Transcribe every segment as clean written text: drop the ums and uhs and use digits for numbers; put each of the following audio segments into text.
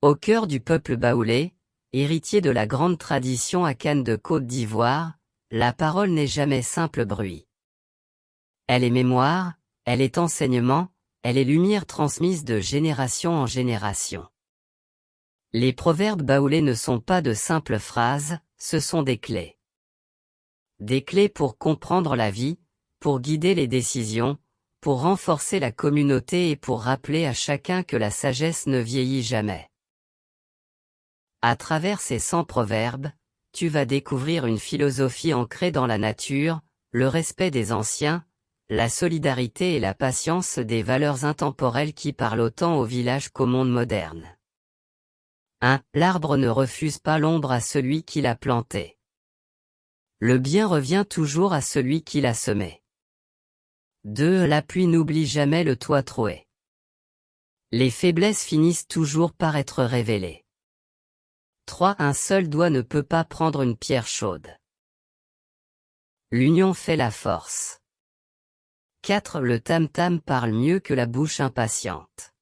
Au cœur du peuple baoulé, héritier de la grande tradition akane de Côte d'Ivoire, la parole n'est jamais simple bruit. Elle est mémoire, elle est enseignement, elle est lumière transmise de génération en génération. Les proverbes baoulés ne sont pas de simples phrases, ce sont des clés. Des clés pour comprendre la vie, pour guider les décisions, pour renforcer la communauté et pour rappeler à chacun que la sagesse ne vieillit jamais. À travers ces 100 proverbes, tu vas découvrir une philosophie ancrée dans la nature, le respect des anciens, la solidarité et la patience, des valeurs intemporelles qui parlent autant au village qu'au monde moderne. 1. L'arbre ne refuse pas l'ombre à celui qui l'a planté. Le bien revient toujours à celui qui l'a semé. 2. La pluie n'oublie jamais le toit troué. Les faiblesses finissent toujours par être révélées. 3. Un seul doigt ne peut pas prendre une pierre chaude. L'union fait la force. 4. Le tam-tam parle mieux que la bouche impatiente.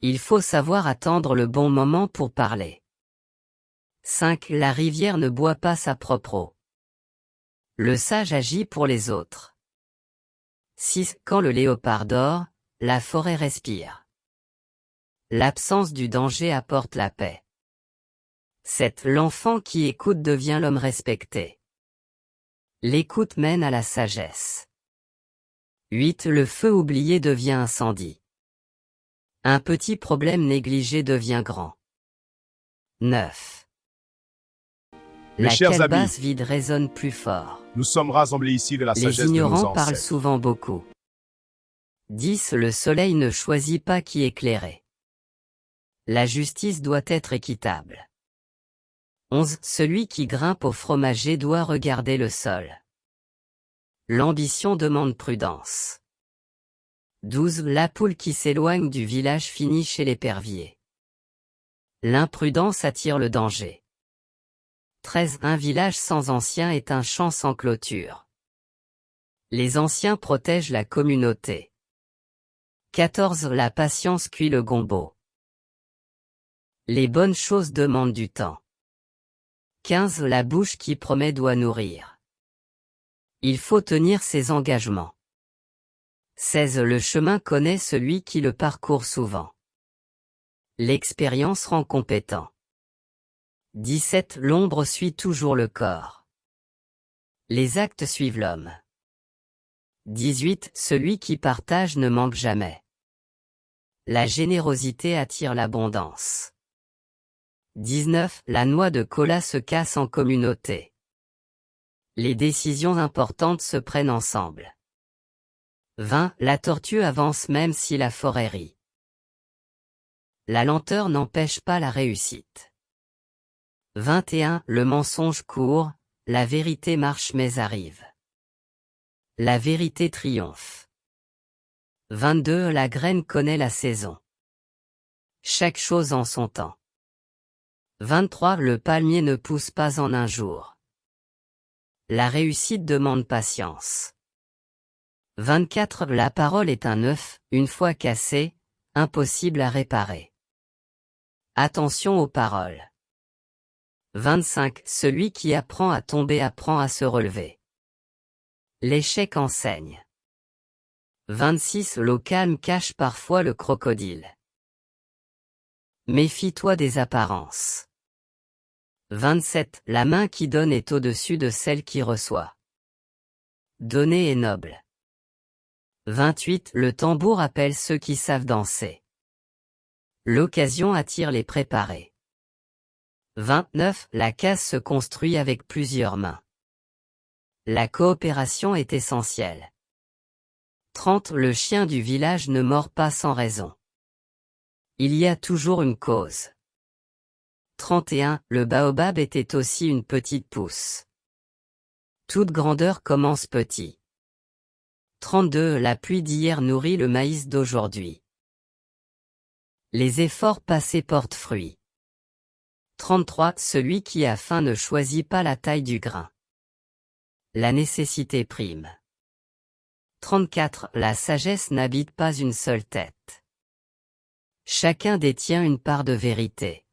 Il faut savoir attendre le bon moment pour parler. 5. La rivière ne boit pas sa propre eau. Le sage agit pour les autres. 6. Quand le léopard dort, la forêt respire. L'absence du danger apporte la paix. 7. L'enfant qui écoute devient l'homme respecté. L'écoute mène à la sagesse. 8. Le feu oublié devient incendie. Un petit problème négligé devient grand. 9. La calebasse vide résonne plus fort. Nous sommes rassemblés ici de la sagesse de nos Les ignorants ancêtres. parlent souvent beaucoup. 10. Le soleil ne choisit pas qui éclairer. La justice doit être équitable. 11. Celui qui grimpe au fromager doit regarder le sol. L'ambition demande prudence. 12. La poule qui s'éloigne du village finit chez l'épervier. L'imprudence attire le danger. 13. Un village sans anciens est un champ sans clôture. Les anciens protègent la communauté. 14. La patience cuit le gombo. Les bonnes choses demandent du temps. 15. La bouche qui promet doit nourrir. Il faut tenir ses engagements. 16. Le chemin connaît celui qui le parcourt souvent. L'expérience rend compétent. 17. L'ombre suit toujours le corps. Les actes suivent l'homme. 18. Celui qui partage ne manque jamais. La générosité attire l'abondance. 19. La noix de cola se casse en communauté. Les décisions importantes se prennent ensemble. 20. La tortue avance même si la forêt rit. La lenteur n'empêche pas la réussite. 21. Le mensonge court, la vérité marche mais arrive. La vérité triomphe. 22. La graine connaît la saison. Chaque chose en son temps. 23. Le palmier ne pousse pas en un jour. La réussite demande patience. 24. La parole est un œuf, une fois cassé, impossible à réparer. Attention aux paroles. 25. Celui qui apprend à tomber apprend à se relever. L'échec enseigne. 26. L'eau calme cache parfois le crocodile. Méfie-toi des apparences. 27. La main qui donne est au-dessus de celle qui reçoit. Donner est noble. 28. Le tambour appelle ceux qui savent danser. L'occasion attire les préparés. 29. La case se construit avec plusieurs mains. La coopération est essentielle. 30. Le chien du village ne mord pas sans raison. Il y a toujours une cause. 31. Le baobab était aussi une petite pousse. Toute grandeur commence petit. 32. La pluie d'hier nourrit le maïs d'aujourd'hui. Les efforts passés portent fruit. 33. Celui qui a faim ne choisit pas la taille du grain. La nécessité prime. 34. La sagesse n'habite pas une seule tête. Chacun détient une part de vérité.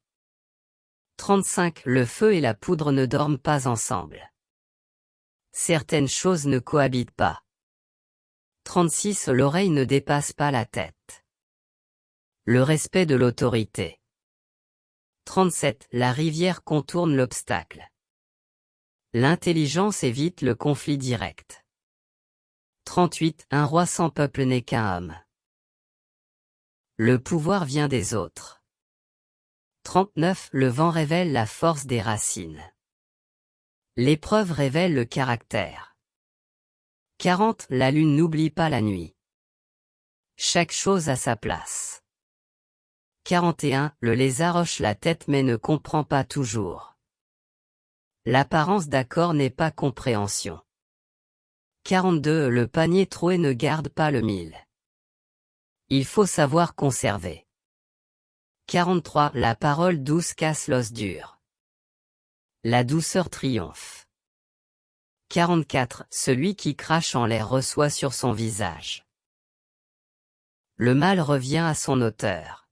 35. Le feu et la poudre ne dorment pas ensemble. Certaines choses ne cohabitent pas. 36. L'oreille ne dépasse pas la tête. Le respect de l'autorité. 37. La rivière contourne l'obstacle. L'intelligence évite le conflit direct. 38. Un roi sans peuple n'est qu'un homme. Le pouvoir vient des autres. 39. Le vent révèle la force des racines. L'épreuve révèle le caractère. 40. La lune n'oublie pas la nuit. Chaque chose a sa place. 41. Le lézard hoche la tête mais ne comprend pas toujours. L'apparence d'accord n'est pas compréhension. 42. Le panier troué ne garde pas le mille. Il faut savoir conserver. 43. La parole douce casse l'os dur. La douceur triomphe. 44. Celui qui crache en l'air reçoit sur son visage. Le mal revient à son auteur.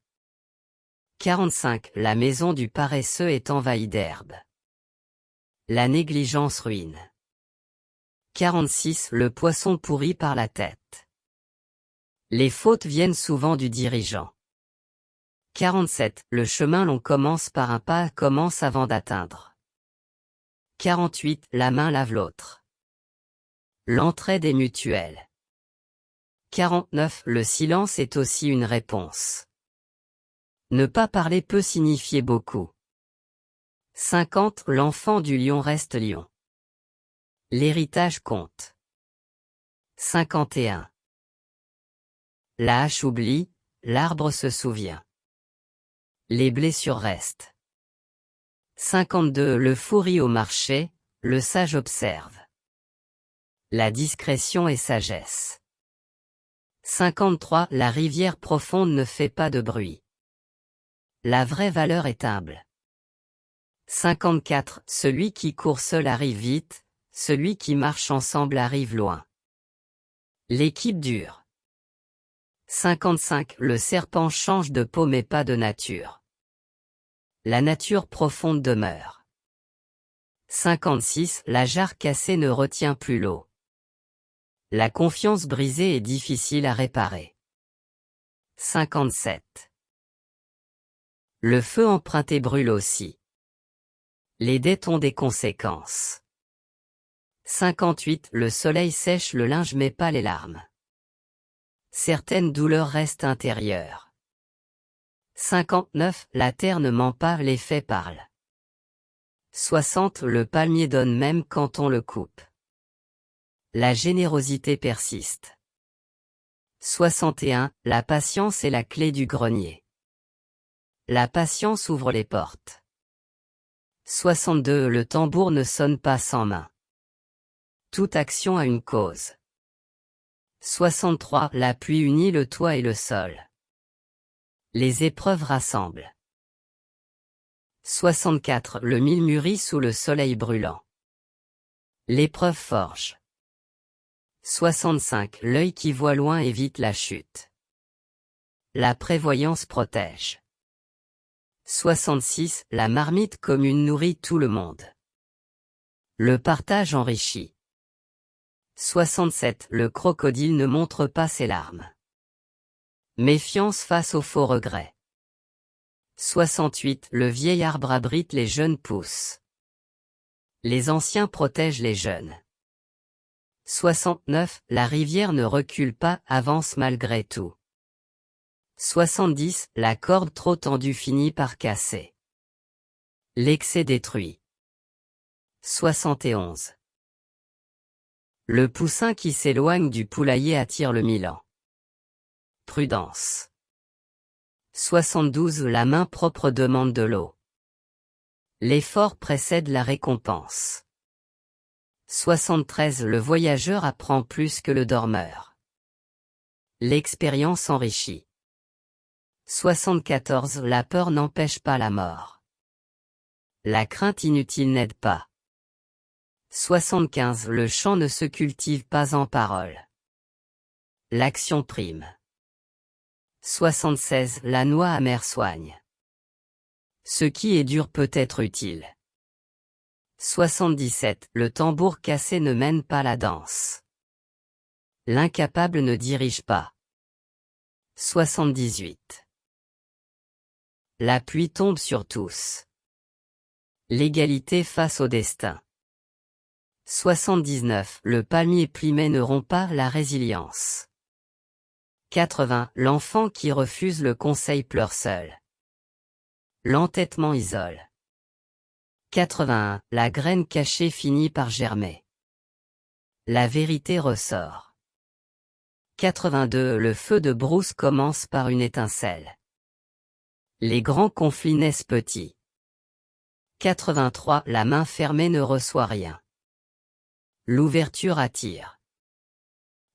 45. La maison du paresseux est envahie d'herbe. La négligence ruine. 46. Le poisson pourrit par la tête. Les fautes viennent souvent du dirigeant. 47. Le chemin long commence par un pas commence avant d'atteindre. 48. La main lave l'autre. L'entraide est mutuelle. 49. Le silence est aussi une réponse. Ne pas parler peut signifier beaucoup. 50. L'enfant du lion reste lion. L'héritage compte. 51. La hache oublie, l'arbre se souvient. Les blessures restent. 52. Le fou rit au marché, le sage observe. La discrétion est sagesse. 53. La rivière profonde ne fait pas de bruit. La vraie valeur est humble. 54. Celui qui court seul arrive vite, celui qui marche ensemble arrive loin. L'équipe dure. 55. Le serpent change de peau mais pas de nature. La nature profonde demeure. 56. La jarre cassée ne retient plus l'eau. La confiance brisée est difficile à réparer. 57. Le feu emprunté brûle aussi. Les dettes ont des conséquences. 58. Le soleil sèche le linge mais pas les larmes. Certaines douleurs restent intérieures. 59. La terre ne ment pas, les faits parlent. 60. Le palmier donne même quand on le coupe. La générosité persiste. 61. La patience est la clé du grenier. La patience ouvre les portes. 62. Le tambour ne sonne pas sans main. Toute action a une cause. 63. La pluie unit le toit et le sol. Les épreuves rassemblent. 64. Le mil mûrit sous le soleil brûlant. L'épreuve forge. 65. L'œil qui voit loin évite la chute. La prévoyance protège. 66. La marmite commune nourrit tout le monde. Le partage enrichit. 67. Le crocodile ne montre pas ses larmes. Méfiance face aux faux regrets. 68. Le vieil arbre abrite les jeunes pousses. Les anciens protègent les jeunes. 69. La rivière ne recule pas, avance malgré tout. 70. La corde trop tendue finit par casser. L'excès détruit. 71. Le poussin qui s'éloigne du poulailler attire le milan. Prudence. 72. La main propre demande de l'eau. L'effort précède la récompense. 73. Le voyageur apprend plus que le dormeur. L'expérience enrichit. 74. La peur n'empêche pas la mort. La crainte inutile n'aide pas. 75. Le chant ne se cultive pas en paroles. L'action prime. 76. La noix amère soigne. Ce qui est dur peut être utile. 77. Le tambour cassé ne mène pas la danse. L'incapable ne dirige pas. 78. La pluie tombe sur tous. L'égalité face au destin. 79. Le palmier primé ne rompt pas la résilience. 80. L'enfant qui refuse le conseil pleure seul. L'entêtement isole. 81. La graine cachée finit par germer. La vérité ressort. 82. Le feu de brousse commence par une étincelle. Les grands conflits naissent petits. 83. La main fermée ne reçoit rien. L'ouverture attire.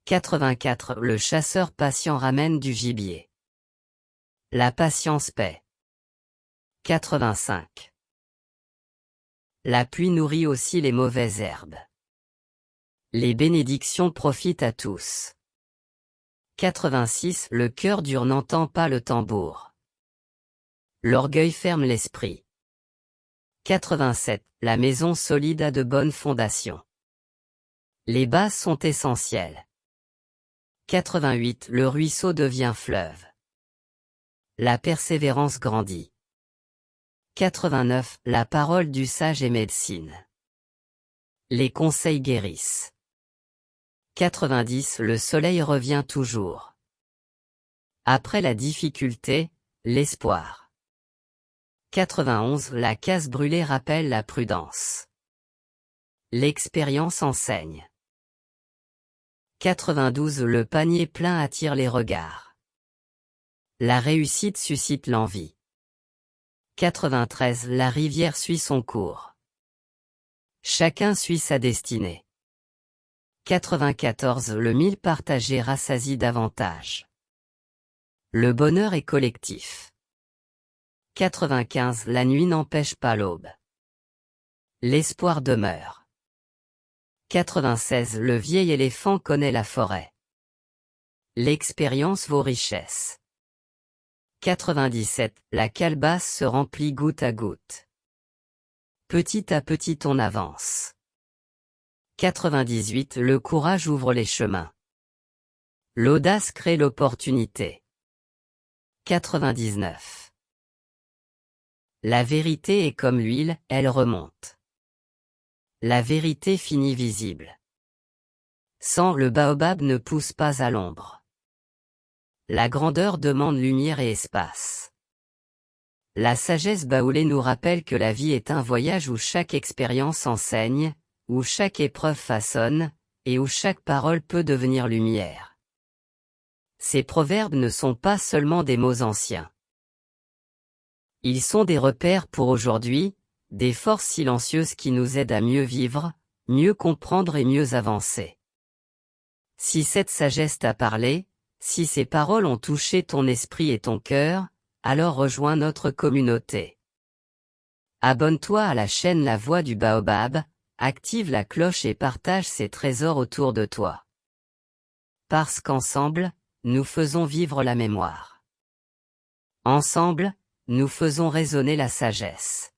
84. Le chasseur patient ramène du gibier. La patience paie. 85. La pluie nourrit aussi les mauvaises herbes. Les bénédictions profitent à tous. 86. Le cœur dur n'entend pas le tambour. L'orgueil ferme l'esprit. 87. La maison solide a de bonnes fondations. Les bases sont essentielles. 88. Le ruisseau devient fleuve. La persévérance grandit. 89. La parole du sage est médecine. Les conseils guérissent. 90. Le soleil revient toujours. Après la difficulté, l'espoir. 91. La case brûlée rappelle la prudence. L'expérience enseigne. 92. Le panier plein attire les regards. La réussite suscite l'envie. 93. La rivière suit son cours. Chacun suit sa destinée. 94. Le mille partagé rassasie davantage. Le bonheur est collectif. 95. La nuit n'empêche pas l'aube. L'espoir demeure. 96. Le vieil éléphant connaît la forêt. L'expérience vaut richesse. 97. La calebasse se remplit goutte à goutte. Petit à petit on avance. 98. Le courage ouvre les chemins. L'audace crée l'opportunité. 99. La vérité est comme l'huile, elle remonte. La vérité finit visible. 100. Le baobab ne pousse pas à l'ombre. La grandeur demande lumière et espace. La sagesse baoulée nous rappelle que la vie est un voyage où chaque expérience enseigne, où chaque épreuve façonne, et où chaque parole peut devenir lumière. Ces proverbes ne sont pas seulement des mots anciens. Ils sont des repères pour aujourd'hui, des forces silencieuses qui nous aident à mieux vivre, mieux comprendre et mieux avancer. Si cette sagesse t'a parlé, si ces paroles ont touché ton esprit et ton cœur, alors rejoins notre communauté. Abonne-toi à la chaîne La Voix du Baobab, active la cloche et partage ces trésors autour de toi. Parce qu'ensemble, nous faisons vivre la mémoire. Ensemble, nous faisons résonner la sagesse.